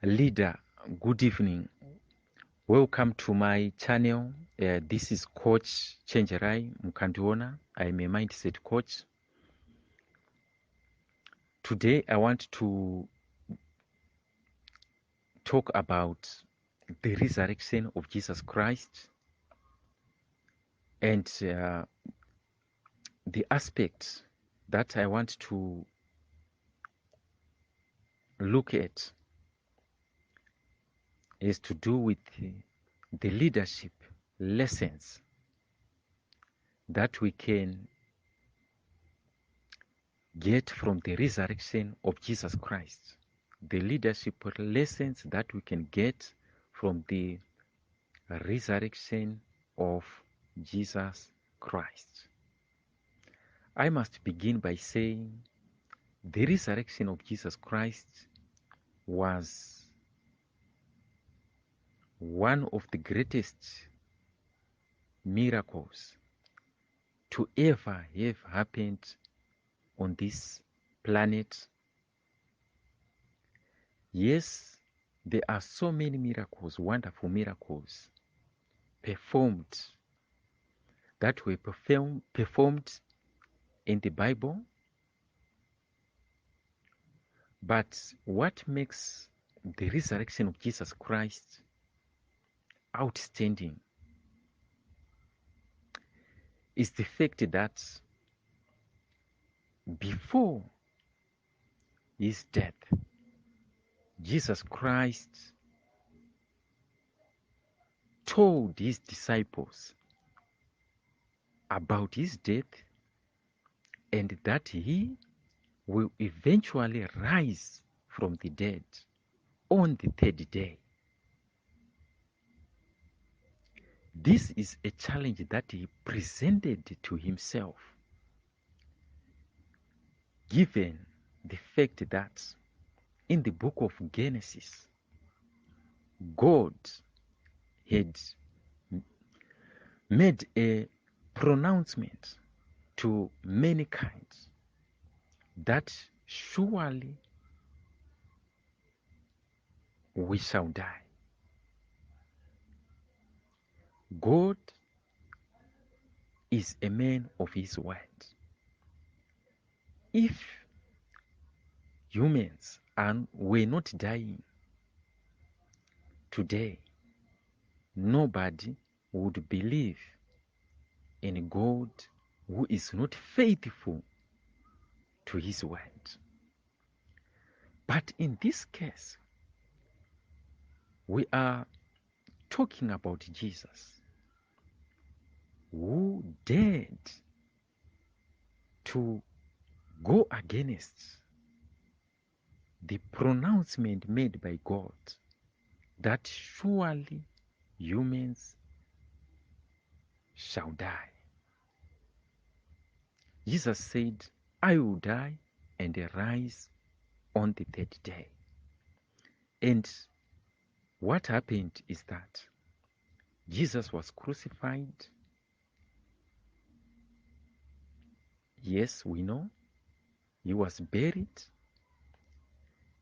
Leader, good evening. Welcome to my channel. This is Coach Chenjerai Mukandiona. I'm a mindset coach. Today I want to talk about the resurrection of Jesus Christ and the aspect that I want to look at is to do with the leadership lessons that we can get from the resurrection of Jesus Christ. The leadership lessons that we can get from the resurrection of Jesus Christ. I must begin by saying the resurrection of Jesus Christ was one of the greatest miracles to ever have happened on this planet. Yes, there are so many miracles, wonderful miracles performed that were performed in the Bible. But what makes the resurrection of Jesus Christ outstanding is the fact that before his death, Jesus Christ told his disciples about his death and that he will eventually rise from the dead on the third day. This is a challenge that he presented to himself, given the fact that in the book of Genesis, God had made a pronouncement to mankind that surely we shall die. God is a man of his word. If humans were not dying today, nobody would believe in a God who is not faithful to his word. But in this case, we are talking about Jesus, who dared to go against the pronouncement made by God that surely humans shall die. Jesus said, I will die and rise on the third day. And what happened is that Jesus was crucified. Yes, we know. He was buried.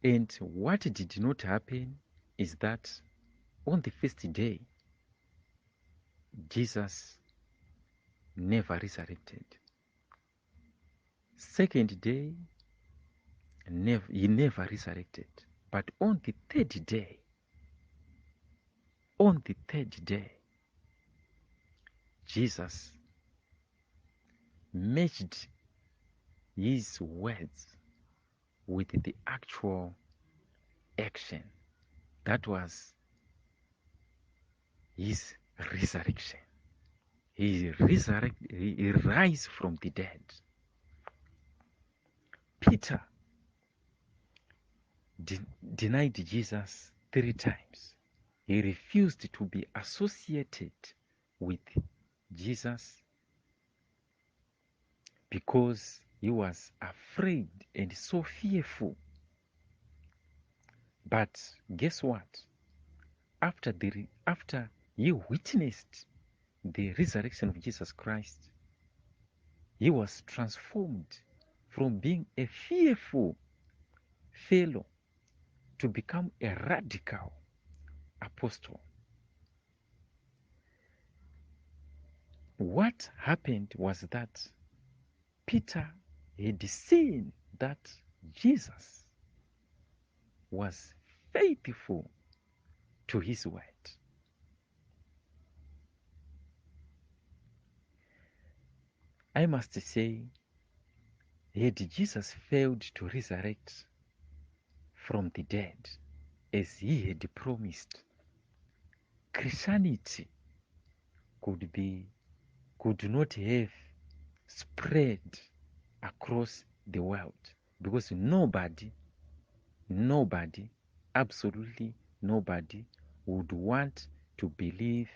And what did not happen is that on the first day, Jesus never resurrected. Second day, he never resurrected. But on the third day, Jesus matched his words with the actual action. That was his resurrection. He rise from the dead. Peter denied Jesus 3 times. He refused to be associated with Jesus because he was afraid and so fearful. But guess what? After he witnessed the resurrection of Jesus Christ, he was transformed from being a fearful fellow to become a radical apostle. What happened was that Peter had seen that Jesus was faithful to his word. I must say, had Jesus failed to resurrect from the dead as he had promised, Christianity could not have spread across the world, because nobody, absolutely nobody would want to believe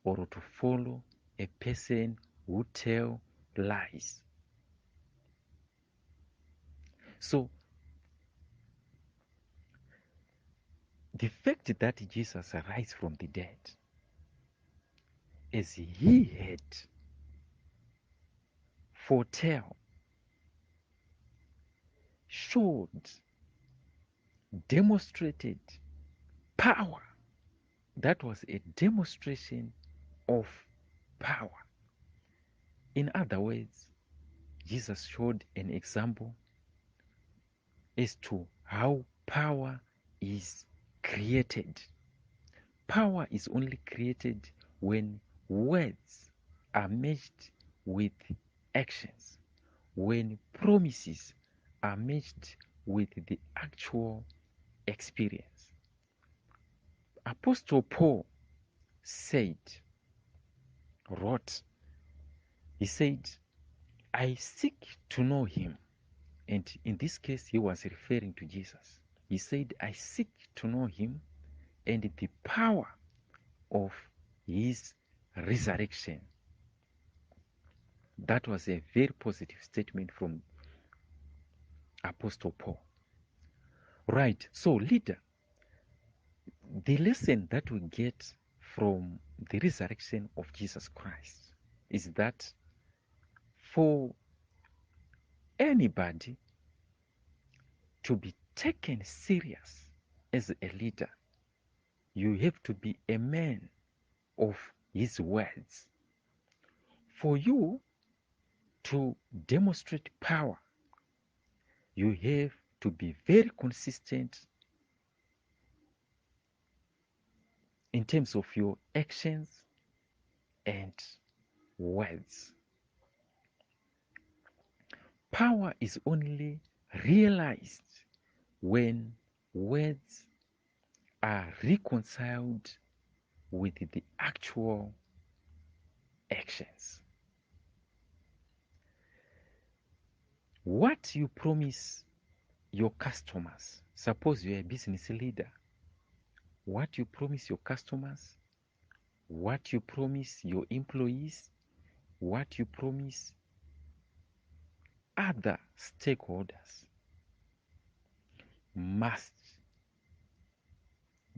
or to follow a person who tell lies. So the fact that Jesus arose from the dead, as he had foretold, showed, demonstrated power. That was a demonstration of power. In other words, Jesus showed an example as to how power is created. Power is only created when words are matched with actions, when promises are matched with the actual experience. Apostle Paul wrote, he said, I seek to know him. And in this case, he was referring to Jesus. He said, I seek to know him and the power of his resurrection. That was a very positive statement from Apostle Paul. Right, so leader, the lesson that we get from the resurrection of Jesus Christ is that for anybody to be taken serious as a leader, you have to be a man of his words. For you to demonstrate power, you have to be very consistent in terms of your actions and words. Power is only realized when words are reconciled with the actual actions. What you promise your customers, suppose you're a business leader, what you promise your customers, what you promise your employees, what you promise other stakeholders must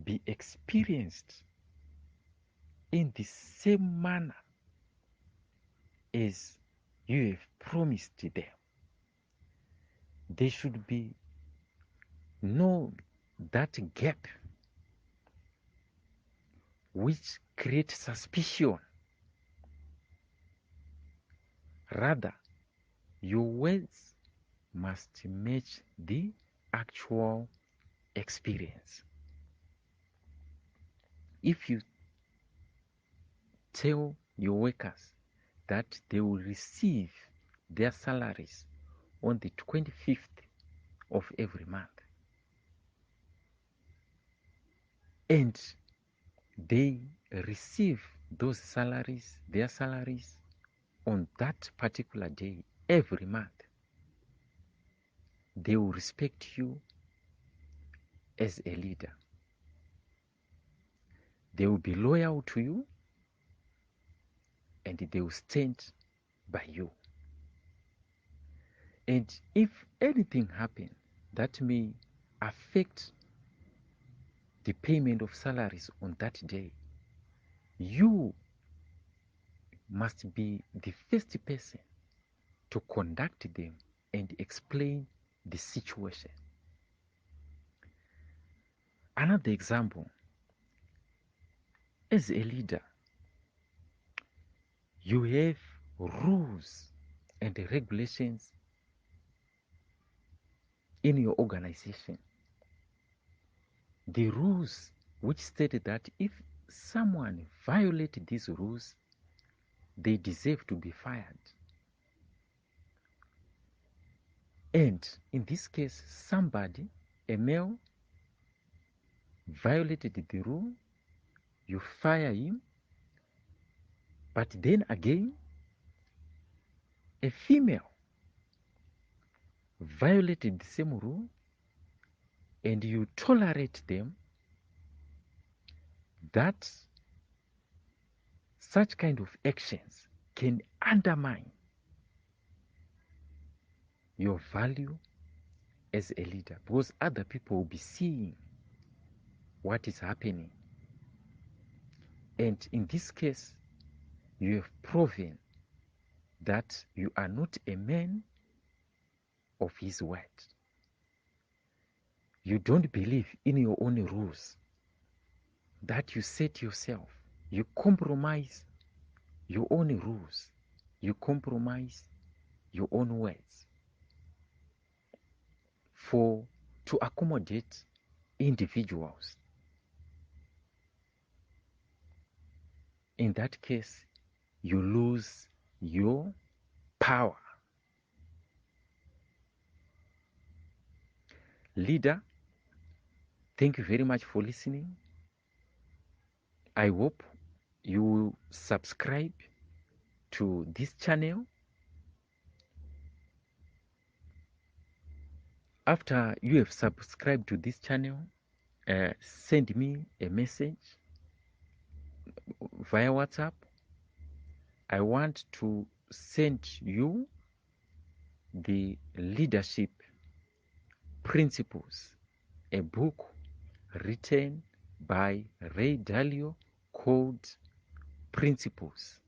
be experienced in the same manner as you have promised them. There should be no that gap which creates suspicion. Rather, your words must match the actual experience. If you tell your workers that they will receive their salaries on the 25th of every month, and they receive those salaries, their salaries, on that particular day every month, they will respect you as a leader. They will be loyal to you and they will stand by you. And if anything happens that may affect the payment of salaries on that day, you must be the first person to conduct them and explain the situation. Another example, as a leader, you have rules and regulations in your organization. The rules which stated that if someone violates these rules, they deserve to be fired. And in this case, somebody, a male, violated the rule, you fire him. But then again, a female violated the same rule and you tolerate them, that such kind of actions can undermine your value as a leader, because other people will be seeing what is happening. And in this case, you have proven that you are not a man of his word. You don't believe in your own rules that you set yourself. You compromise your own rules. You compromise your own words to accommodate individuals. In that case, you lose your power. Leader, thank you very much for listening. I hope you will subscribe to this channel. After you have subscribed to this channel, send me a message via WhatsApp. I want to send you the leadership principles, a book written by Ray Dalio called Principles.